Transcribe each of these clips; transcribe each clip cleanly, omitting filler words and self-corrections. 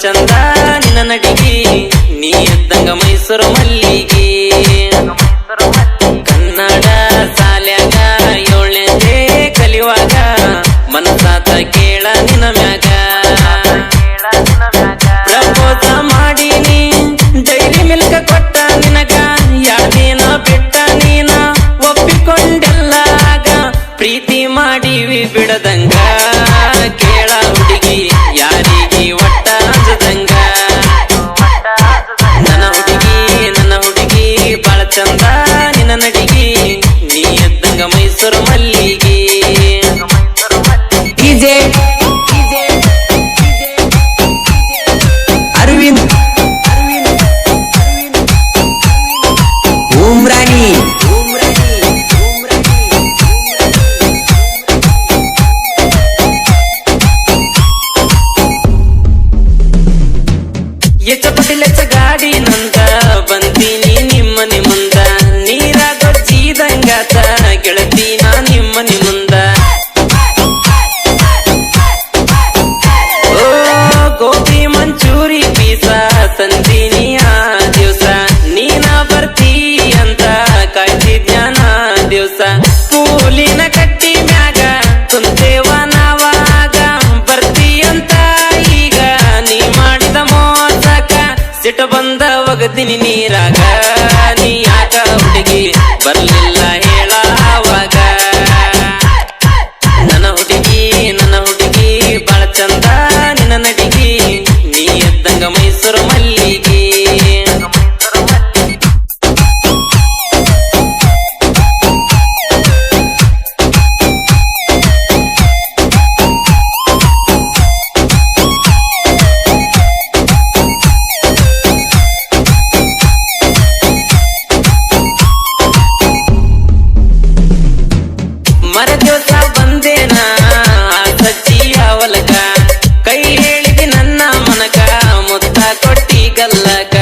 ಚಂದ ನಿನ್ನ ನಡಿಗೆ ನೀ ಇದ್ದಂಗ ಮೈಸೂರು ಮಲ್ಲಿಗೆ ಕನ್ನಡ ಸಾಲ್ಯಾಗ 7ನೇ ಕಲಿಯುವಾಗ ಮನಸಾತ ಕೇಳ ನಿನ್ನ ಮ್ಯಾಗ ಪ್ರಪೋಸ ಮಾಡೀನಿ ಡೈರಿ ಮಿಲ್ಕ ಕೊಟ್ಟ ನಿನಗ ಯಾರ್ದೇನ ಬಿಟ್ಟ ನೀನ ಒಪ್ಪಿಕೊಂಡೆಲ್ಲಾಗ ಪ್ರೀತಿ ಮಾಡೀವಿ ಬಿಡದಂಗ ಕೇಳ ಹುಡುಗಿ ಯಾರಿಗೆ ಒಟ್ಟ ಅಂಜದಂಗ ನನ್ನ ಹುಡುಗಿ ಬಾಳ ಚಂದ ನಿನ್ನ ನಡಿಗೆ ನೀ ಎದ್ದಂಗ ಮೈಸೂರು ಮಲ್ಲಿಗೆ ಅರವಿಂದ್ ಉಮ್ರಾನಿ ಎಚ್ಚ ಗಾಡಿ ನಂದ ಬಂದೀನಿ ನಿಮ್ಮನೆ ಮುಂದ ನೀರಾಗ ಜೀದಂಗಾತ ಗೆಳತೀನ ನಿಮ್ಮನೆ ಮುಂದ ಓ ಗೋಬಿ ಮಂಚೂರಿ ಪೀಸ ತಂದೀನಿ ಆ ದಿವ್ಸ ನೀನ ಬರ್ತೀ ಅಂತ ಕಾಯ್ತಿದ್ಯಾನ ದಿವ್ಸ ಕೂಲಿನ ಕಟ್ಟಿ ಮ್ಯಾಗ ಕುಂತೇವ ನಾವಾಗ ಬರ್ತೀ ಅಂತ ಈಗ ನೀ ಮಾಡಿದ ಮೋಸಕ ಸಿಟ್ಟು ಬಂದ ಒಗದಿನಿ ನೀರಾಗ ನೀ ಯಾಕ ಹುಡುಗಿ ಬರ್ಲಿಲ್ಲ ಹೇಳ ಆವಾಗ ನನ್ನ ಹುಡುಗಿ ಬಾಳ ಚಂದ ನಿನ್ನ ನಡಿಗೆ ನೀ ಎದ್ದಂಗ ಮೈಸೂರು ಮಲ್ಲಿಗೆ ಮರ ದಿವಸ ಬಂದೇನ ಸಜ್ಜಿ ಅವಲಕ ಕೈ ಹೇಳಿದಿ ನನ್ನ ಮನಕ ಮುತ್ತ ಕೊಟ್ಟಿ ಗಲ್ಲಕ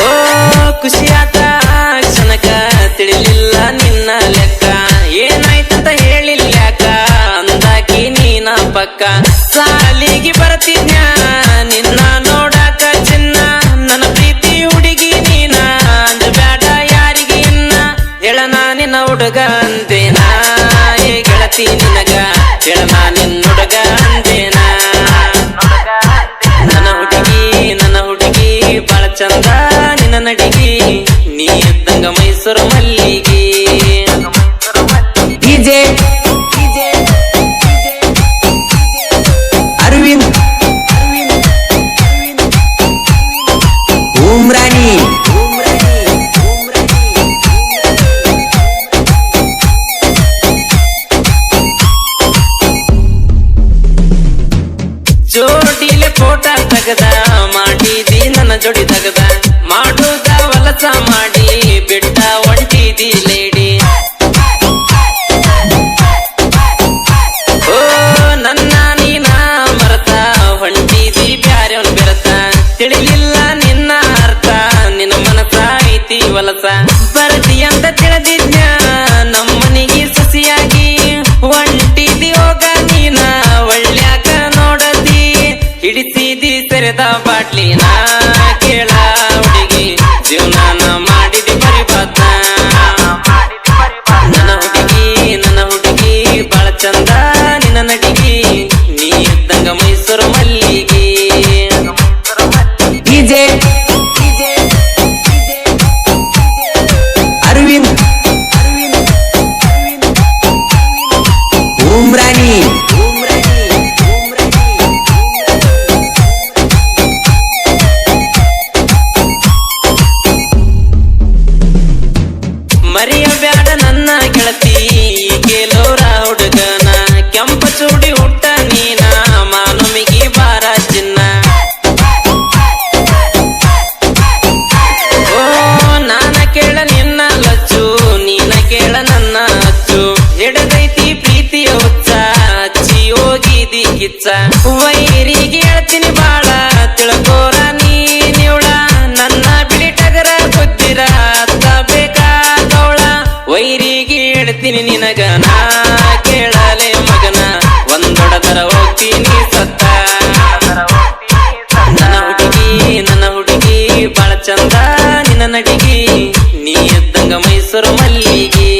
ಓ ಖುಷಿಯಾತ ಕ್ಷಣಕ ತಿಳಿಲಿಲ್ಲ ನಿನ್ನ ಲೆಕ್ಕ ಏನಾಯ್ತಂತ ಹೇಳಿಲ್ಯಾಕ ಅಂದಾಕಿ ನೀನ ಪಕ್ಕ ಸಾಲಿಗೆ ಬರ್ತಿದ್ನ ನಿನ್ನ ನೋಡಾಕ ಚಿನ್ನ ನನ್ನ ಪ್ರೀತಿ ಹುಡುಗಿ ನೀನ ಅಂಜಬ್ಯಾಡ ಯಾರಿಗೆ ಇನ್ನ ಹೇಳನ ನಿನ್ನ ಹುಡುಗ ಅಂದೇನ ಏ ಗೆಳತಿ ನಿನಗ ಹೇಳನ ನಿನ್ನ ಹುಡುಗ ಅಂದೇನ ನನ್ನ ಹುಡುಗಿ ಬಾಳ ಚಂದ ನಿನ್ನ ನಡಿಗೆ ನೀ ಇದ್ದಂಗ ಮೈಸೂರು ಮಲ್ಲಿಗೆ ಡಿಜೆ ಅರವಿಂದ್ ಉಮ್ರಾನಿ ಜೋಡಿಲೆ ಫೋಟೋ ತಗದ ಮಾಡಿದಿ ನನ್ನ ಜೋಡಿ ತಗದ ಮಾಡುದ ವಲಸ ಮಾಡಿ ಬಿಟ್ಟ ಹೊಂಟಿದಿ ಲೇಡಿ ಓ ನನ್ನ ನೀನ ಮರತ ಹೊಂಟಿದಿ ಬ್ಯಾರೆವನ್ ಬೆರತ ತಿಳಿಲಿಲ್ಲ ನಿನ್ನ ಅರ್ಥ ನಿನ್ನ ಮನಸ ಐತಿ ವಲಸ ಬರ್ತಿ ಅಂತ ತಿಳಿದಿದ್ನ ನಮ್ಮನಿಗೆ ಸಸಿಯಾಗಿ ಹೊಂಟಿದಿ ಹೋಗ ನೀನ ಒಳ್ಳ್ಯಾಕ ನೋಡದಿ ಹಿಡಿಸಿದಿ ತೆರೆದ ಬಾಟ್ಲಿನ ಕೇಳ ಹುಡುಗಿ ಜೀವನ ಮಾಡಿದಿ ಬರಿಬಾತ ನನ್ನ ಹುಡುಗಿ ಬಾಳ ಚಂದ ನಿನ್ನ ನಡಿಗೆ ನೀ ಇದ್ದಂಗ ಮೈಸೂರು ಮಲ್ಲಿಗೆ ಡಿಜೆ ಅರವಿಂದ್ ಉಮ್ರಾನಿ ಮರೆಯಬ್ಯಾಡ ನನ್ನ ಗೆಳತಿ ಕೇಳೋರ ಹುಡುಗನ ಕೆಂಪ ಚೂಡಿ ಹುಟ್ಟ ನೀನ ಮಾನಮಿಗಿ ಬಾರ ಚಿನ್ನ ಓ ನಾನ ಕೇಳ ನಿನ್ನ ಲಚ್ಚು ನೀನ ಕೇಳ ನನ್ನ ಅಚ್ಚು ಹಿಡದೈತಿ ಪ್ರೀತಿಯ ಹುಚ್ಚ ಹಚ್ಚಿ ಹೋಗಿದಿ ಕಿಚ್ಚ ವೈರಿಗೆ ಹೇಳ್ತೀನಿ ಬಾಳ ತಿಳ್ಕೋರ ನೀನ್ಯುಳ ನನ್ನ ಬಿಳಿ ಟಗರ ಗೊತ್ತಿರ ಬೇಕಾದವಳ ವೈರಿಗೆ ಹೇಳ್ತೀನಿ ನಿನಗ ನಾ ಕೇಳಲೆ ಮಗನ ಒಂದೊಡದರ ಹೋಗ ನೀ ಇದ್ದಂಗ ಮೈಸೂರು ಮಲ್ಲಿಗೆ